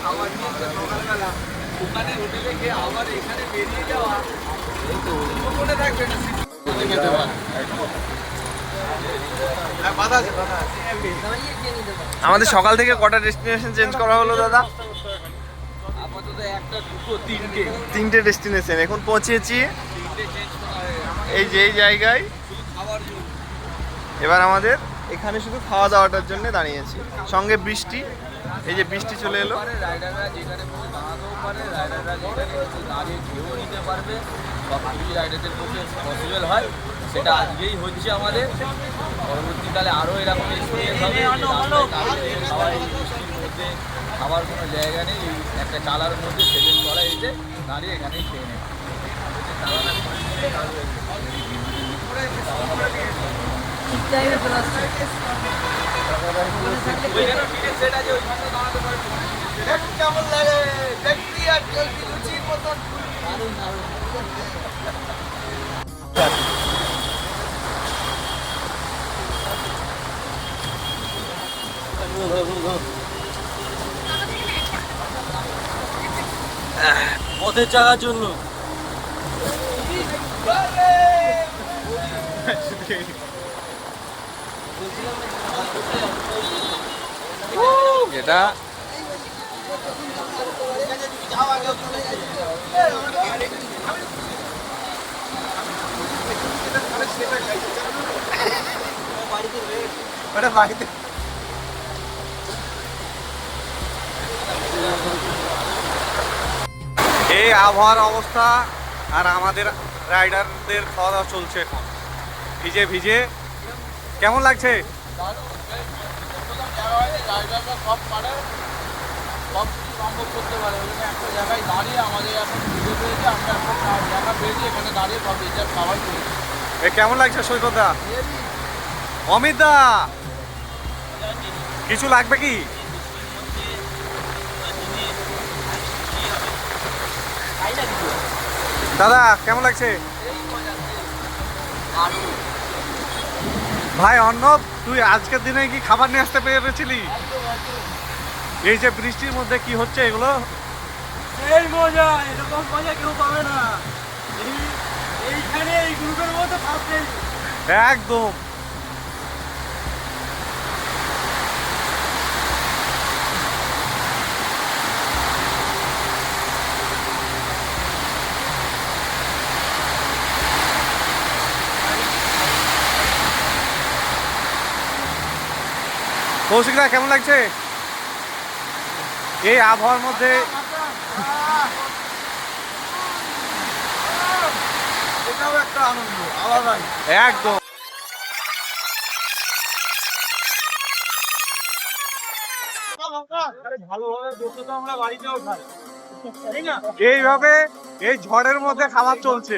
খাবার নিয়ে সকালবেলা ওখানে হোটেলে গিয়ে আবার এখানে বেরিয়ে যাওয়া, মনে থাকবে না খেতে পারে। আমাদের সকাল থেকে কটা ডেস্টিনেশন চেঞ্জ করা হলো দাদা? আপাতত একটা, দুটো, তিনটে তিনটে ডেস্টিনেশন। এখন পৌঁছেছি চেঞ্জ করা হয়ে গেছে এই যে এই জায়গায়। শুধু খাবার জন্য। এবার আমাদের এখানে শুধু খাওয়া দাওয়াটার জন্য দাঁড়িয়েছি, সঙ্গে বৃষ্টি। এই যে বৃষ্টি চলে এলো। রাইডাররা যেখানে বসে দাঁড়াতেও পারে, রাইডাররা যেখানে বসে দাঁড়িয়ে খেয়েও নিতে পারবে, সব কিছুই রাইডারদের পক্ষে পসিবল হয়। সেটা আজকেই হচ্ছে আমাদের। পরবর্তীকালে আরও এরকম এক্সপিরিয়েন্স হবে। খাবার এই বৃষ্টির মধ্যে খাবার কোনো জায়গা নেই, এই একটা চালার মধ্যে সেদিন করা এসে দাঁড়িয়ে এখানেই খেয়ে নেয়। কেমন লাগে দেখবি আর জলদি লুচির মতন। দারুণ দারুণ। পথের চাকার জন্য যেটা বাড়িতে এই আবহাওয়ার অবস্থা। আর আমাদের রাইডারদের খাওয়া দাওয়া চলছে এখন ভিজে ভিজে। কেমন লাগছে? সব পারে, সব কিছু সম্ভব করতে পারে। ওখানে একটা জায়গায় দাঁড়িয়ে আমাদের এখন ভিজে পেয়েছে, আমরা একটা জায়গা পেয়েছি, এখানে দাঁড়িয়ে সব বিচার খাবার করেছি। কেমন লাগছে সৈকতদা? অমিতদা কিছু লাগবে কি? দাদা কেমন লাগছে? ভাই অর্ণব, তুই আজকের দিনে কি খাবার নিয়ে আসতে পেরেছিলি? এই যে বৃষ্টির মধ্যে কি হচ্ছে এগুলো? এই মজা, এরকম মজা কেউ পাবে না। এইখানে এই গ্রুপের মধ্যে ফার্স্ট একদম। কৌশিকদা কেমন লাগছে এই আবহাওয়ার মধ্যে? এটাও একটা আনন্দ আলাদাই একদম। ভালোভাবে বসে তো আমরা বাড়িতেও খাই, তাই না? এইভাবে এই ঝড়ের মধ্যে খাবার চলছে।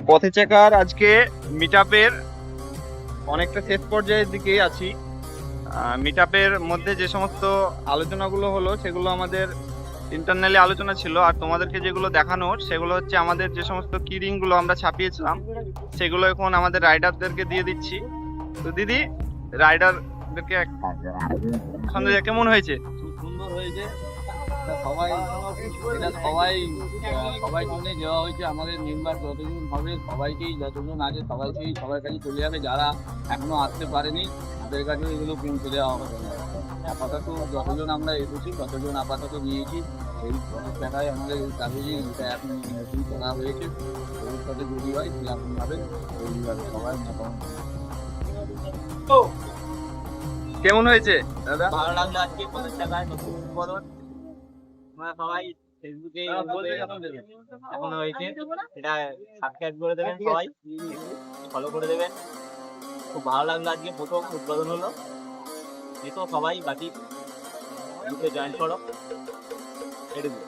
পথে চাকার আজকে মিটআপের অনেকটা শেষ পর্যায়ের দিকেই আছি। মিটআপের মধ্যে যে সমস্ত আলোচনাগুলো হলো সেগুলো আমাদের ইন্টারনালি আলোচনা ছিল, আর তোমাদেরকে যেগুলো দেখানোর সেগুলো হচ্ছে আমাদের যে সমস্ত কিরিংগুলো আমরা ছাপিয়েছিলাম সেগুলো এখন আমাদের রাইডারদেরকে দিয়ে দিচ্ছি। তো দিদি, রাইডারদেরকে কেমন হয়েছে? খুব সুন্দর হয়েছে। সবাই এটা সবাই সবাই জন্য দেওয়া হয়েছে। আমাদের মেম্বার যতজন হবে সবাইকেই, যতজন আছে সবাইকেই, সবার কাছে চলে যাবে। যারা এখনো আসতে পারেনি তাদের কাছেও এগুলো পৌঁছে দেওয়া হবে। আপাতত যতজন আমরা এসেছি ততজন আপাতত নিয়েছি। এই টাকায় আমাদের এই কাগজে এটা এখন নতুন করা হয়েছে। ভবিষ্যতে যদি হয় সেরকমভাবে এইভাবে সবাই মোটামুটি। কেমন হয়েছে দাদা? ভালো লাগলো আজকে পথের টাকায় নতুন উদ্বোধন। আমরা সবাই ফেসবুকে এখন হয়েছে, এটা সাবস্ক্রাইব করে দেবেন, সবাই ফলো করে দেবেন। খুব ভালো লাগলো আজকে প্রথম উদ্বোধন হলো। এসো সবাই বাকি গ্রুপে জয়েন করো। এটুকু।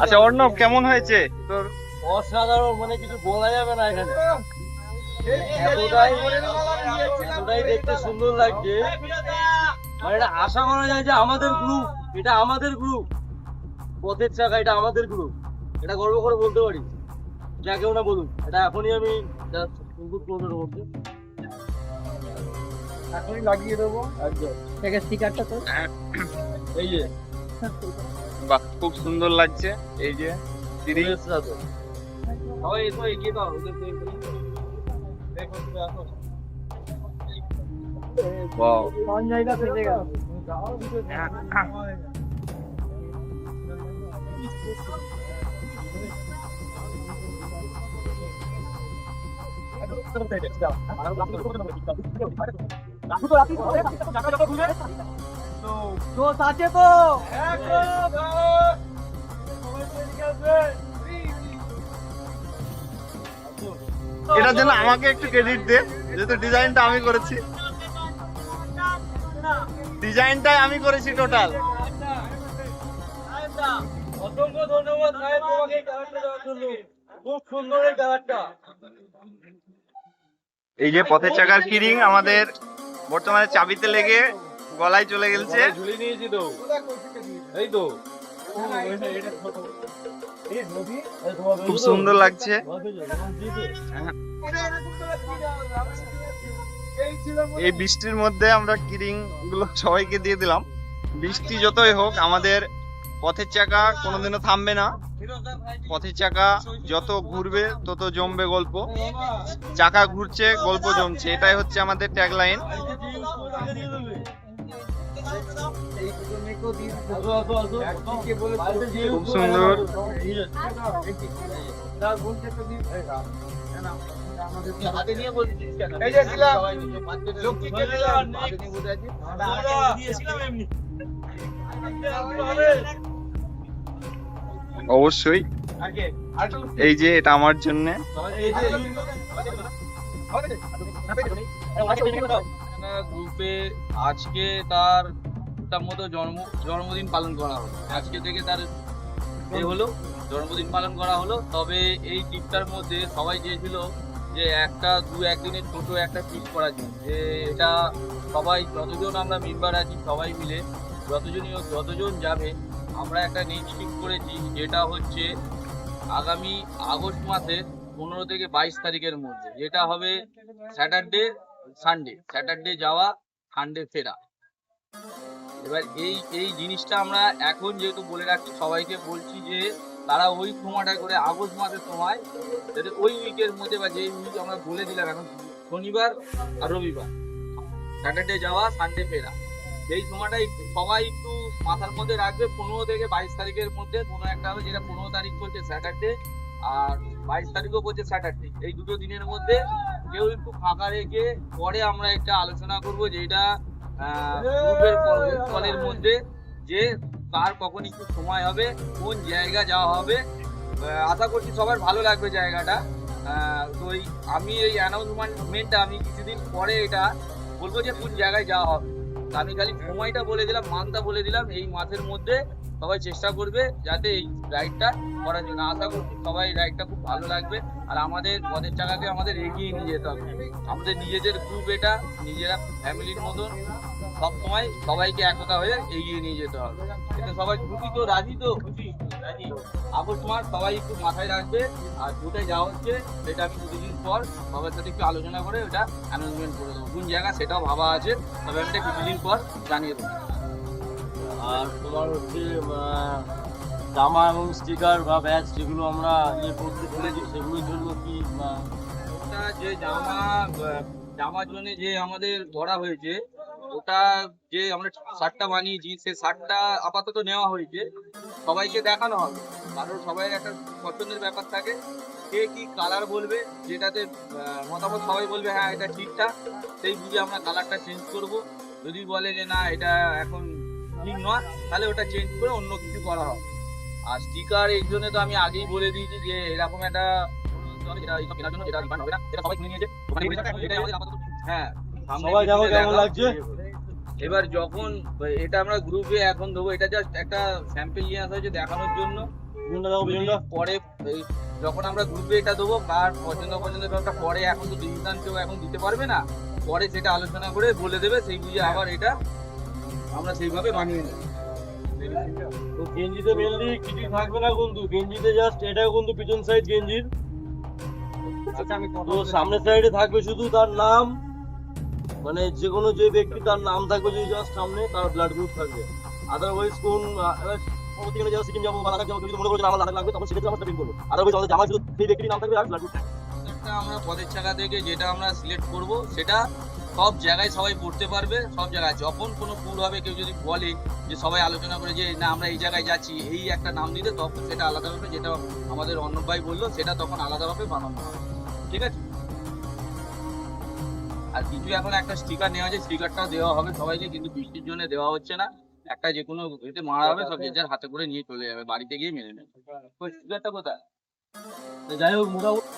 আচ্ছা অর্ণব, কেমন হয়েছে তোর? অসাধারণ, মানে কিছু বলা যাবে না এখানে। এতটাই দেখতে সুন্দর লাগছে, মানে এটা আশা করা যায় যে আমাদের গ্রুপ, এটা আমাদের গ্রুপ, পথের চাকা এটা আমাদের গ্রুপ, এটা গর্ব করে বলতে পারি। যা কেউ না বলুন, এটা এখনই আমি এখনই লাগিয়ে দেবো। স্টিকারটা তো এই যে, বাহ, খুব সুন্দর লাগছে। এই যে সবাই এসো, এগিয়ে দাও ওদের তো এগিয়ে। Wow. কোন জায়গা থেকে গেল? আছে তো এটার জন্য আমাকে একটু ক্রেডিট দে, যেহেতু ডিজাইনটা আমি করেছি। ডিজাইনটাই আমি করেছি টোটাল। অসংখ্য ধন্যবাদ সাহেব তোমাকে এই কালারটা দেওয়ার জন্য, খুব সুন্দর এই কালারটা। এই যে পথের চাকার কিরিং আমাদের বর্তমানে চাবিতে লেগে গলায় চলে গেছে। ঝুলি নিয়েছি তো, এই তো খুব সুন্দর লাগছে। এই বৃষ্টির মধ্যে আমরা কিরিং গুলো সবাইকে দিয়ে দিলাম। বৃষ্টি যতই হোক, আমাদের পথের চাকা কোনোদিনও থামবে না। পথের চাকা যত ঘুরবে তত জমবে গল্প। চাকা ঘুরছে, গল্প জমছে, এটাই হচ্ছে আমাদের ট্যাগলাইন। খুব সুন্দর। অবশ্যই এই যে এটা আমার জন্য। গ্রুপে আজকে তার মতো জন্মদিন পালন করা হলো। আজকে থেকে তার হলো জন্মদিন পালন করা হলো। তবে এই ট্রিপটার মধ্যে সবাই চেয়েছিল যে একদিনের ছোট একটা ট্রিপ করার জন্য, যে এটা সবাই যতজন আমরা মেম্বার আছি সবাই মিলে যতজন যাবে আমরা একটা নিশ্চিত করেছি, যেটা হচ্ছে আগামী আগস্ট মাসের 15 থেকে 22 তারিখের মধ্যে, যেটা হবে স্যাটারডে যাওয়া, সানডে ফেরা। এবার এই জিনিসটা আমরা এখন যেহেতু বলে রাখছি, সবাইকে বলছি যে তারা ওই সময়টা করে আগস্ট মাসের সময়, যাতে ওই উইকের মধ্যে বা যে উইক আমরা বলে দিলাম এখন শনিবার আর রবিবার, স্যাটারডে যাওয়া সানডে ফেরা, এই সময়টা সবাই একটু মাথার মধ্যে রাখবে। 15 থেকে 22 তারিখের মধ্যে কোনো একটা হবে, যেটা 15 তারিখ পড়ছে স্যাটারডে আর 22 তারিখও পড়ছে স্যাটারডে। এই দুটো দিনের মধ্যে কেউ একটু ফাঁকা রেখে পরে আমরা একটা আলোচনা করবো, যে এটা গ্রুপের কলের মধ্যে যে কার কখন একটু সময় হবে, কোন জায়গা যাওয়া হবে। আশা করছি সবার ভালো লাগবে জায়গাটা। তো আমি এই অ্যানাউন্সমেন্টটা আমি কিছুদিন পরে এটা বলবো যে কোন জায়গায় যাওয়া হবে। আমি খালি সময়টা বলে দিলাম, মানটা বলে দিলাম। এই মাসের মধ্যে সবাই চেষ্টা করবে যাতে এই রাইডটা করার জন্য। আশা করছি সবাই রাইডটা খুব ভালো লাগবে। আর আমাদের পথের চাকাকে আমাদের এগিয়ে নিয়ে যেতে হবে। আমাদের নিজেদের গ্রুপ, এটা নিজেরা ফ্যামিলির মতন সবসময় সবাইকে একতা হয়ে এগিয়ে নিয়ে যেতে হবে। এটা সবাই খুশি তো, রাজি তো? রাজি। আগস্ট মাস সবাই একটু মাথায় রাখবে। আর কোথায় যাওয়া হচ্ছে সেটা আমি দুদিন পর সবার সাথে একটু আলোচনা করে ওটা অ্যানাউন্সমেন্ট করে দেবো। কোন জায়গা সেটাও ভাবা আছে, তবে আমি এটা কিছুদিন পর জানিয়ে দেবো। আর তোমার হচ্ছে জামা এবং স্টিকার বা ব্যাচ যেগুলো আমরা করতে চলেছি, সেগুলোর জন্য কি ওটা যে জামার জন্য যে আমাদের ধরা হয়েছে, ওটা যে আমরা শার্টটা বানিয়েছি, সেই শার্টটা আপাতত নেওয়া হয়েছে, সবাইকে দেখানো হবে। কারণ সবাই একটা পছন্দের ব্যাপার থাকে, কে কি কালার বলবে, যেটাতে মতামত সবাই বলবে হ্যাঁ এটা ঠিকঠাক, সেই বুঝে আমরা কালারটা চেঞ্জ করব। যদি বলে যে না এটা এখন ঠিক নয়, তাহলে ওটা চেঞ্জ করে অন্য কিছু করা হবে। আর স্টিকার এই জন্য তো আমি আগেই বলে দিয়েছি যে এরকম একটা কেনার জন্য এটা রিফান্ড হবে না, এটা সবাই কিনে নিয়েছে। হ্যাঁ, সবাই দেখো কেমন লাগছে। এবার যখন এটা আমরা গ্রুপে এখন দেবো, এটা জাস্ট একটা স্যাম্পল নিয়ে আসা হয়েছে দেখানোর জন্য। পরে যখন আমরা গ্রুপে এটা দেবো, কার পছন্দ ব্যাপারটা পরে, এখন তো ডিসিশন কেউ এখন দিতে পারবে না, পরে সেটা আলোচনা করে বলে দেবে, সেই বুঝে আবার এটা আমরা সেইভাবে বানিয়ে নেব। তো গেঞ্জিতে মেনলি কিছুই থাকবে না কিন্তু, গেঞ্জিতে জাস্ট এটা কিন্তু পিছন সাইড গেঞ্জির, আচ্ছা আমি তো সামনের সাইডে থাকবে শুধু তার নাম, মানে যে কোনো যে ব্যক্তি তার নাম থাকবে যদি জাস্ট সামনে, তার ব্লাড গ্রুপ থাকবে। আদারওয়াইজ কোন পরবর্তীকালে যারা সিকিম যাবো বা লাদাখ যাবো, যদি মনে করো যে আমার লাদাখ লাগবে, তখন সেক্ষেত্রে আমরা স্টার্টিং করবো। আদারওয়াইজ আমাদের জামা শুধু সেই ব্যক্তির নাম থাকবে আর ব্লাড গ্রুপ। একটা আমরা পদের চাকা থেকে যেটা আমরা সিলেক্ট করব, সেটা সব জায়গায় সবাই পড়তে পারবে। সব জায়গায় যখন কোনো ট্যুর হবে, কেউ যদি বলে যে সবাই আলোচনা করে যে না আমরা এই জায়গায় যাচ্ছি, এই একটা নাম দিলে তখন সেটা আলাদাভাবে, যেটা আমাদের অর্ণব ভাই বললো, সেটা তখন আলাদাভাবে বানানো হবে। ঠিক আছে? আর কিছু এখন একটা স্টিকার নেওয়া আছে, স্টিকারটাও দেওয়া হবে সবাইকে, কিন্তু বৃষ্টির জন্য দেওয়া হচ্ছে না। একটা যে কোনো এতে মারা হবে, সব যে যার হাতে করে নিয়ে চলে যাবে, বাড়িতে গিয়ে মেরে নেবে। ওই স্টিকারটা কোথায়? তো যাই হোক, মোটামুটি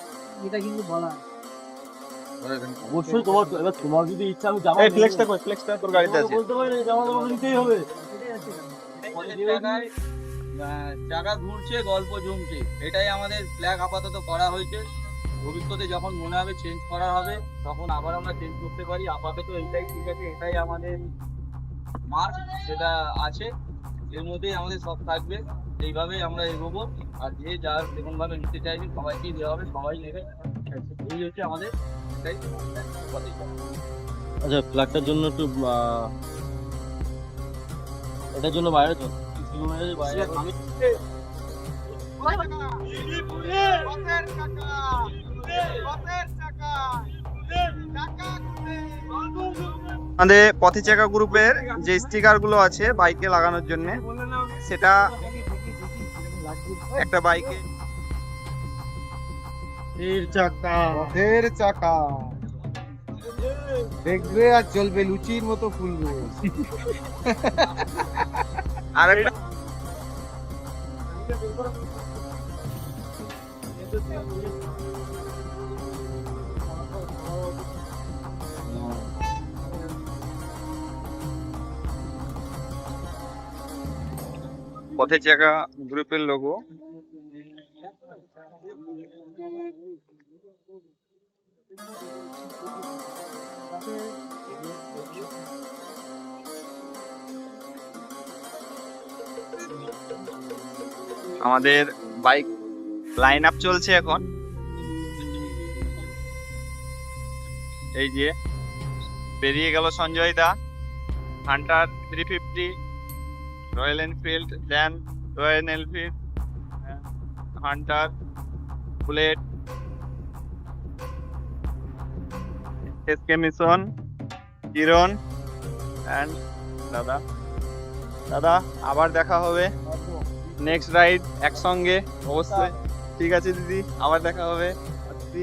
এটা কিন্তু বলা অবশ্যই তোমার, এবার তোমার যদি ইচ্ছা আমি জামা এই ফ্লেক্সটা তোর গাড়িতে আছে। বলতে পারি না, জামা তোমাকে নিতেই হবে। পরের জায়গায় চাকা ঘুরছে, গল্প জমছে, এটাই আমাদের ফ্ল্যাগ আপাতত করা হয়েছে। ভবিষ্যতে যখন মনে হবে চেঞ্জ করা হবে, তখন আবার আমরা চেঞ্জ করতে পারি। আপাতত এইটাই ঠিক আছে, এটাই আমাদের মার্ক, সেটা আছে, এর মধ্যেই আমাদের সব থাকবে। এইভাবেই আমরা এগোবো। আর যে যার যেমন ভাবে নিতে চাইবে সবাইকেই দেওয়া হবে, সবাই নেবে। এই হচ্ছে আমাদের এটাই কথা। আচ্ছা, ফ্ল্যাগটার জন্য একটু এটার জন্য বাইরে তো বাইরে আমি আমাদের পথে চাকা গ্রুপের যে স্টিকার গুলো আছে বাইকে লাগানোর জন্য, সেটা একটা বাইকে পথের চাকা দেখবে আর চলবে লুচির মতো ফুলবে। আর একটা পথে চাকা গ্রুপের লোগো। আমাদের বাইক লাইন আপ চলছে এখন। এই যে বেরিয়ে গেল সঞ্জয় দা, Hunter 350, Royal Enfield, then Royal Enfield, Hunter, Bullet, SK mission, Kiran and দাদা আবার দেখা হবে নেক্সট রাইড একসঙ্গে অবশ্যই। ঠিক আছে দিদি, আবার দেখা হবে। আসছি।